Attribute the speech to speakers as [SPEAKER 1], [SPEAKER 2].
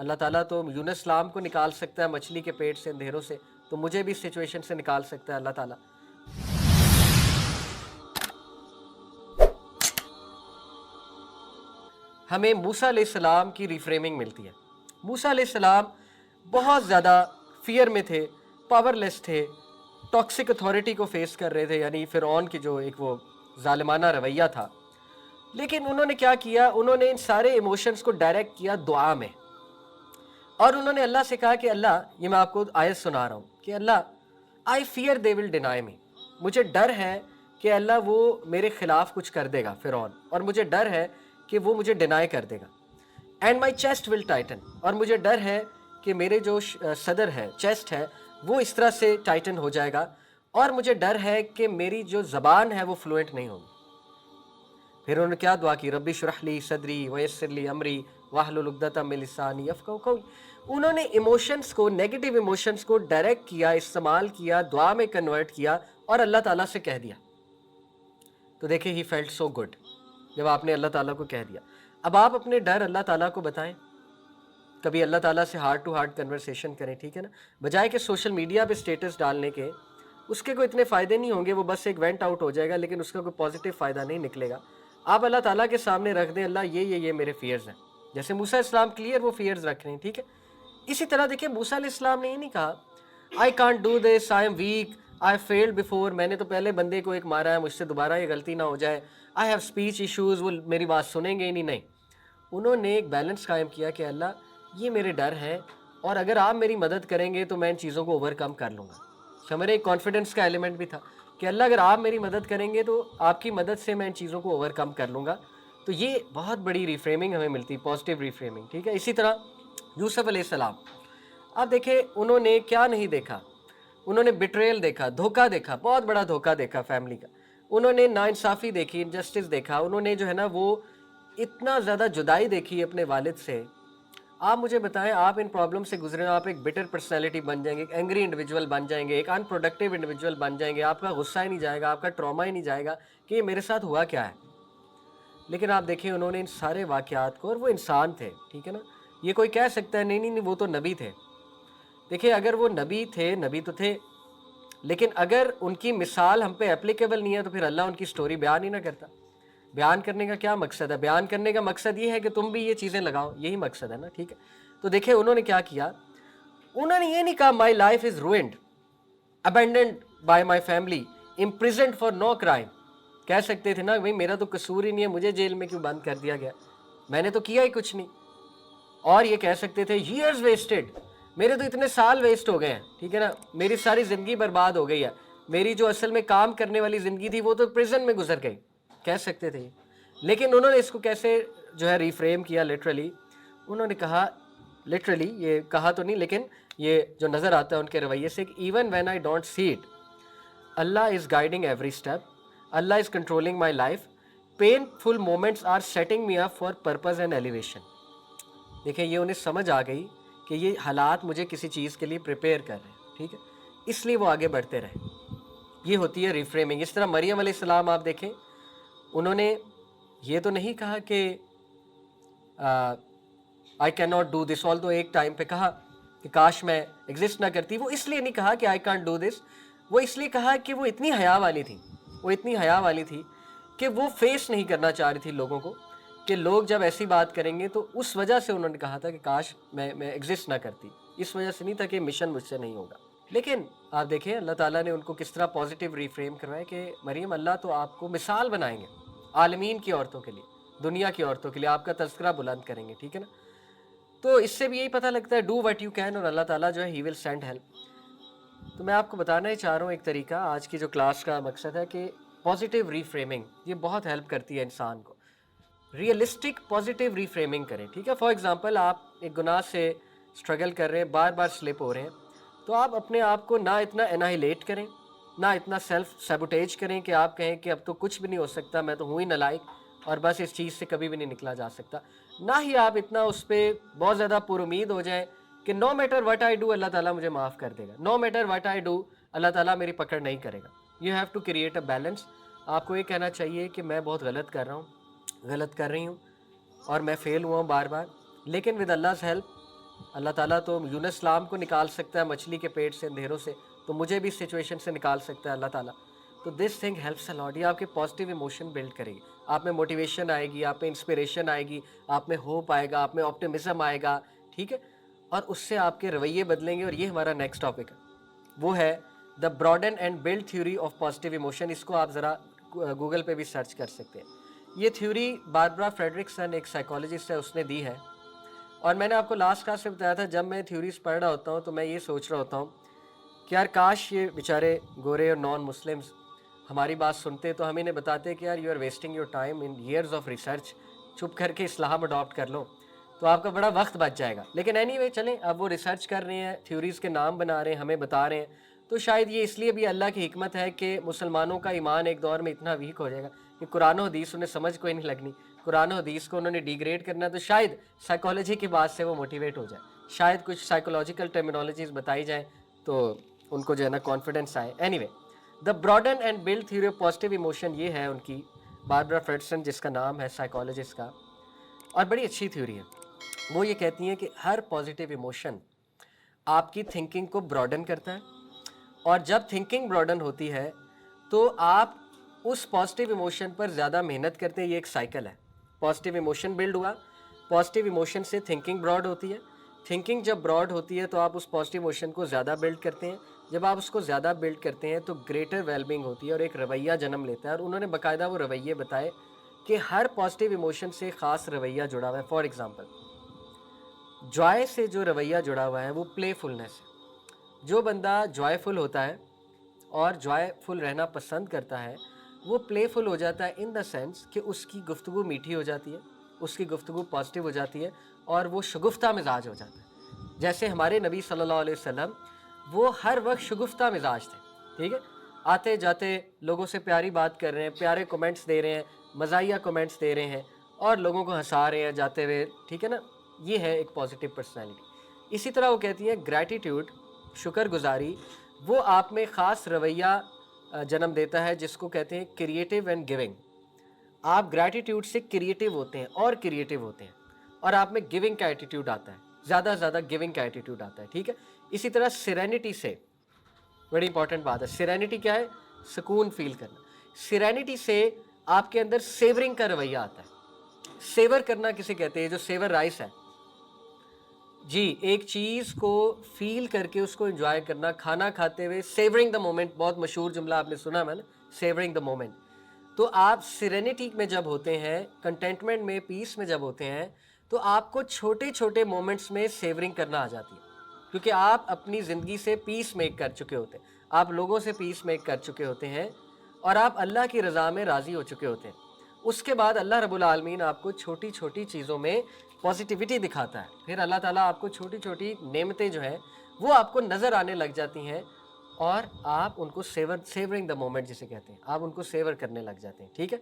[SPEAKER 1] اللہ تعالیٰ تو یونس اسلام کو نکال سکتا ہے مچھلی کے پیٹ سے، اندھیروں سے، تو مجھے بھی اس سچویشن سے نکال سکتا ہے اللہ تعالیٰ۔ ہمیں موسیٰ علیہ السلام کی ریفریمنگ ملتی ہے۔ موسیٰ علیہ السلام بہت زیادہ فیئر میں تھے، پاور لیس تھے، ٹاکسک اتھارٹی کو فیس کر رہے تھے، یعنی فرعون کی جو ایک وہ ظالمانہ رویہ تھا۔ لیکن انہوں نے کیا کیا؟ انہوں نے ان سارے ایموشنز کو ڈائریکٹ کیا دعا میں، اور انہوں نے اللہ سے کہا کہ اللہ، یہ میں آپ کو آیت سنا رہا ہوں کہ اللہ I fear they will deny می، مجھے ڈر ہے کہ اللہ وہ میرے خلاف کچھ کر دے گا فرعون، اور مجھے ڈر ہے کہ وہ مجھے ڈینائی کر دے گا، and my chest will tighten, اور مجھے ڈر ہے کہ میرے جو صدر ہے، چیسٹ ہے، وہ اس طرح سے ٹائٹن ہو جائے گا، اور مجھے ڈر ہے کہ میری جو زبان ہے وہ فلوئنٹ نہیں ہوگی۔ پھر انہوں نے کیا دعا کی؟ ربی اشرح لی صدری ویسر لی امری واحلل عقدۃ من لسانی یفقہوا قولی۔ انہوں نے ایموشنز کو، نیگیٹو ایموشنز کو ڈائریکٹ کیا، استعمال کیا، دعا میں کنورٹ کیا، اور اللہ تعالیٰ سے کہہ دیا۔ تو دیکھیں ہی فیلٹ سو گڈ جب آپ نے اللہ تعالیٰ کو کہہ دیا۔ اب آپ اپنے ڈر اللہ تعالیٰ کو بتائیں، کبھی اللہ تعالیٰ سے ہارٹ ٹو ہارٹ کنورسیشن کریں، ٹھیک ہے نا، بجائے کہ سوشل میڈیا پہ سٹیٹس ڈالنے کے، اس کے کوئی اتنے فائدے نہیں ہوں گے، وہ بس ایک وینٹ آؤٹ ہو جائے گا، لیکن اس کا کوئی پازیٹیو فائدہ نہیں نکلے گا۔ آپ اللہ تعالیٰ کے سامنے رکھ دیں، اللہ یہ میرے فیئرز ہیں، جیسے موسیٰ علیہ السلام کلیئر وہ فیئرز رکھ رہے ہیں، ٹھیک ہے۔ اسی طرح دیکھیں موسیٰ علیہ السلام نے یہ نہیں کہا I can't do this, I am weak, I field before, میں نے تو پہلے بندے کو ایک مارا ہے، مجھ سے دوبارہ یہ غلطی نہ ہو جائے، آئی ہیو اسپیچ ایشوز، وہ میری بات سنیں گے ہی نہیں۔ انہوں نے ایک بیلنس قائم کیا کہ اللہ یہ میرے ڈر ہیں، اور اگر آپ میری مدد کریں گے تو میں ان چیزوں کو اوور کم کر لوں گا۔ ہمارے ایک کانفیڈنس کا ایلیمنٹ بھی تھا کہ اللہ اگر آپ میری مدد کریں گے تو آپ کی مدد سے میں ان چیزوں کو اوور کم کر لوں گا۔ تو یہ بہت بڑی ریفریمنگ ہمیں ملتی، پازیٹیو ریفریمنگ، ٹھیک ہے۔ اسی طرح یوسف علیہ السلام، آپ دیکھیں انہوں نے کیا نہیں دیکھا؟ انہوں نے بٹریل دیکھا، دھوکہ دیکھا، بہت بڑا دھوکہ دیکھا فیملی کا، انہوں نے ناانصافی دیکھی، انجسٹس دیکھا، انہوں نے جو ہے نا وہ اتنا زیادہ جدائی دیکھی اپنے والد سے۔ آپ مجھے بتائیں، آپ ان پرابلم سے گزرے، آپ ایک بٹر پرسنالٹی بن جائیں گے، ایک اینگری انڈیویجول بن جائیں گے، ایک ان پروڈکٹیو انڈیویجول بن جائیں گے، آپ کا غصہ ہی نہیں جائے گا، آپ کا ٹراما ہی نہیں جائے گا کہ یہ میرے ساتھ ہوا کیا ہے۔ لیکن آپ دیکھیں انہوں نے ان سارے واقعات کو، اور وہ انسان تھے، ٹھیک ہے نا۔ یہ کوئی کہہ سکتا ہے نہیں وہ تو نبی تھے۔ دیکھیں اگر وہ نبی تھے، نبی تو تھے، لیکن اگر ان کی مثال ہم پہ اپلیکیبل نہیں ہے تو پھر اللہ ان کی سٹوری بیان ہی نہ کرتا۔ بیان کرنے کا کیا مقصد ہے؟ بیان کرنے کا مقصد یہ ہے کہ تم بھی یہ چیزیں لگاؤ، یہی مقصد ہے نا، ٹھیک ہے۔ تو دیکھیں انہوں نے کیا کیا، انہوں نے یہ نہیں کہا my life is ruined, abandoned by my family, imprisoned for no crime. کہہ سکتے تھے نا بھائی میرا تو قصور ہی نہیں ہے، مجھے جیل میں کیوں بند کر دیا گیا، میں نے تو کیا ہی کچھ نہیں۔ اور یہ کہہ سکتے تھے ایئرز ویسٹڈ، میرے تو اتنے سال ویسٹ ہو گئے ہیں، ٹھیک ہے نا، میری ساری زندگی برباد ہو گئی ہے، میری جو اصل میں کام کرنے والی زندگی تھی وہ تو پریزن میں گزر گئی، کہہ سکتے تھے۔ لیکن انہوں نے اس کو کیسے جو ہے ریفریم کیا، لٹرلی انہوں نے کہا، لٹرلی یہ کہا تو نہیں لیکن یہ جو نظر آتا ہے ان کے رویے سے کہ even when I don't see it, Allah is guiding every step, Allah is controlling my life, painful moments are setting me up for purpose and elevation. دیکھیں یہ انہیں سمجھ آ گئی کہ یہ حالات مجھے کسی چیز کے لیے پریپیئر کر رہے ہیں، ٹھیک ہے، اس لیے وہ آگے بڑھتے رہے۔ یہ ہوتی ہے ریفریمنگ۔ اس طرح مریم علیہ السلام آپ دیکھیں، انہوں نے یہ تو نہیں کہا کہ I can not do this, آل تو ایک ٹائم پہ کہا کہ کاش میں ایگزسٹ نہ کرتی، وہ اس لیے نہیں کہا کہ آئی کانٹ ڈو دس، وہ اس لیے کہا کہ وہ اتنی حیا والی تھی، وہ اتنی حیا والی تھی کہ وہ فیس نہیں کرنا چاہ رہی تھی لوگوں کو، کہ لوگ جب ایسی بات کریں گے، تو اس وجہ سے انہوں نے کہا تھا کہ کاش میں ایگزسٹ نہ کرتی، اس وجہ سے نہیں تھا کہ مشن مجھ سے نہیں ہوگا۔ لیکن آپ دیکھیں اللہ تعالیٰ نے ان کو کس طرح پازیٹیو ریفریم کروایا کہ مریم اللہ تو آپ کو مثال بنائیں گے عالمین کی عورتوں کے لیے، دنیا کی عورتوں کے لیے، آپ کا تذکرہ بلند کریں گے، ٹھیک ہے نا۔ تو اس سے بھی یہی پتہ لگتا ہے ڈو وٹ یو کین، اور اللہ تعالیٰ جو ہے ہی ول سینڈ ہیلپ۔ تو میں آپ کو بتانا ہی چاہ رہا ہوں ایک طریقہ، آج کی جو کلاس کا مقصد ہے کہ پازیٹیو ریفریمنگ، یہ بہت ہیلپ کرتی ہے انسان کو۔ ریئلسٹک پازیٹیو ریفریمنگ کریں، ٹھیک ہے۔ فار ایگزامپل آپ ایک گناہ سے اسٹرگل کر رہے ہیں، بار بار سلپ ہو رہے ہیں، تو آپ اپنے آپ کو نہ اتنا انہائلیٹ کریں، نہ اتنا سیلف سیبوٹیج کریں کہ آپ کہیں کہ اب تو کچھ بھی نہیں ہو سکتا، میں تو ہوں ہی نالائق اور بس اس چیز سے کبھی بھی نہیں نکلا جا سکتا۔ نہ ہی آپ اتنا اس پہ بہت زیادہ پر امید ہو جائیں کہ no matter what I do اللہ تعالیٰ مجھے معاف کر دے گا، no matter what I do اللہ تعالیٰ میری پکڑ نہیں کرے گا۔ You have to create a balance. آپ کو یہ کہنا چاہیے کہ میں بہت غلط کر رہا ہوں، غلط کر رہی ہوں، اور میں فیل ہوا ہوں بار بار، لیکن ود Allah's ہیلپ اللہ تعالیٰ تو یونس السلام کو نکال سکتا ہے مچھلی کے پیٹ سے، اندھیروں سے، تو مجھے بھی اس سچویشن سے نکال سکتا ہے اللہ تعالیٰ. تو دس تھنگ ہیلپس اے لاٹ. یہ آپ کے پازیٹیو ایموشن بلڈ کرے گی، آپ میں موٹیویشن آئے گی، آپ میں انسپریشن آئے گی، آپ میں ہوپ آئے گا، آپ میں آپٹیمزم آئے گا. ٹھیک ہے، اور اس سے آپ کے رویے بدلیں گے. اور یہ ہمارا نیکسٹ ٹاپک ہے، وہ ہے the broaden and build theory of positive emotion. اس کو آپ ذرا گوگل پہ بھی سرچ کر سکتے ہیں. یہ تھیوری باربرا فریڈرکسن ایک سائیکالوجسٹ ہے، اس نے دی ہے. اور میں نے آپ کو لاسٹ کلاس میں بتایا تھا، جب میں تھیوریز پڑھ رہا ہوتا ہوں تو میں یہ سوچ رہا ہوتا ہوں کہ یار کاش یہ بیچارے گورے اور نان مسلمز ہماری بات سنتے تو ہم انہیں بتاتے کہ یار you are wasting your time in years of research, چھپ کر کے اسلام اڈاپٹ کر لو تو آپ کا بڑا وقت بچ جائے گا. لیکن اینی وے چلیں، اب وہ ریسرچ کر رہے ہیں، تھیوریز کے نام بنا رہے ہیں، ہمیں بتا رہے ہیں. تو شاید یہ اس لیے بھی اللہ کی حکمت ہے کہ مسلمانوں کا ایمان ایک دور میں اتنا ویک ہو جائے گا کہ قرآن و حدیث انہیں سمجھ کوئی نہیں لگنی، قرآن و حدیث کو انہوں نے ڈیگریڈ کرنا ہے. تو شاید سائیکالوجی کی بات سے وہ موٹیویٹ ہو جائے، شاید کچھ سائیکولوجیکل ٹرمینالوجیز بتائی جائیں تو ان کو جو ہے نا کانفیڈنس آئے. Any way the broaden and build theory of positive emotion یہ ہے ان کی، باربرا فریڈرکسن جس کا نام ہے سائیکالوجسٹ کا، اور بڑی اچھی تھیوری ہے. وہ یہ کہتی ہیں کہ ہر پازیٹیو ایموشن آپ کی تھنکنگ کو براڈن کرتا ہے، اور جب تھنکنگ براڈن ہوتی ہے تو آپ اس پازیٹیو ایموشن پر زیادہ محنت کرتے ہیں. یہ ایک سائیکل ہے، پازیٹیو ایموشن بلڈ ہوا، پازیٹیو ایموشن سے تھنکنگ براڈ ہوتی ہے، تھنکنگ جب براڈ ہوتی ہے تو آپ اس پازیٹیو ایموشن کو زیادہ بلڈ کرتے ہیں. جب آپ اس کو زیادہ بلڈ کرتے ہیں تو گریٹر ویل بینگ ہوتی ہے اور ایک رویہ جنم لیتا ہے. اور انہوں نے باقاعدہ وہ رویے بتائے کہ ہر پازیٹیو ایموشن سے خاص رویہ جڑا ہوا ہے. فار ایگزامپل جوائے سے جو رویہ جڑا ہوا ہے وہ پلے فلنس ہے. جو بندہ جوائے فل ہوتا ہے اور جوائے فل رہنا پسند کرتا ہے وہ پلے فل ہو جاتا ہے ان دا سینس کہ اس کی گفتگو میٹھی ہو جاتی ہے، اس کی گفتگو پازیٹیو ہو جاتی ہے اور وہ شگفتہ مزاج ہو جاتا ہے. جیسے ہمارے نبی صلی اللہ علیہ وسلم وہ ہر وقت شگفتہ مزاج تھے. ٹھیک ہے، آتے جاتے لوگوں سے پیاری بات کر رہے ہیں، پیارے کومنٹس دے رہے ہیں، مزاحیہ کومنٹس دے رہے ہیں اور لوگوں کو ہنسا رہے ہیں جاتے ہوئے. ٹھیک ہے نا، یہ ہے ایک پازیٹیو پرسنالٹی. اسی طرح وہ کہتی ہیں گریٹیٹیوڈ، شکر گزاری، وہ آپ میں خاص رویہ جنم دیتا ہے جس کو کہتے ہیں کریٹیو اینڈ گیونگ. آپ گریٹیٹیوڈ سے کریٹیو ہوتے ہیں اور کریٹیو ہوتے ہیں، اور آپ میں گیونگ کا ایٹیٹیوڈ آتا ہے، زیادہ زیادہ گیونگ کا ایٹیٹیوڈ آتا ہے. ٹھیک ہے، اسی طرح سیرینٹی سے، بڑی امپورٹنٹ بات ہے، سیرینٹی کیا ہے؟ سکون فیل کرنا. سیرینٹی سے آپ کے اندر سیورنگ کا رویہ آتا ہے. سیور کرنا کسے کہتے ہیں؟ جو سیور رائس ہے، جی، ایک چیز کو فیل کر کے اس کو انجوائے کرنا، کھانا کھاتے ہوئے سیورنگ دا مومنٹ. بہت مشہور جملہ آپ نے سنا میں نے، سیورنگ دا مومنٹ. تو آپ سیرینٹی میں جب ہوتے ہیں، کنٹینٹمنٹ میں، پیس میں جب ہوتے ہیں تو آپ کو چھوٹے چھوٹے مومنٹس میں سیورنگ کرنا آ جاتی ہے، کیونکہ آپ اپنی زندگی سے پیس میک کر چکے ہوتے ہیں، آپ لوگوں سے پیس میک کر چکے ہوتے ہیں اور آپ اللہ کی رضا میں راضی ہو چکے ہوتے ہیں. اس کے بعد اللہ رب العالمین آپ کو چھوٹی چھوٹی چیزوں میں پازیٹیوٹی دکھاتا ہے. پھر اللہ تعالیٰ آپ کو چھوٹی چھوٹی نعمتیں جو ہیں وہ آپ کو نظر آنے لگ جاتی ہیں اور آپ ان کو سیورنگ دا مومنٹ جسے کہتے ہیں، آپ ان کو سیور کرنے لگ جاتے ہیں. ٹھیک ہے.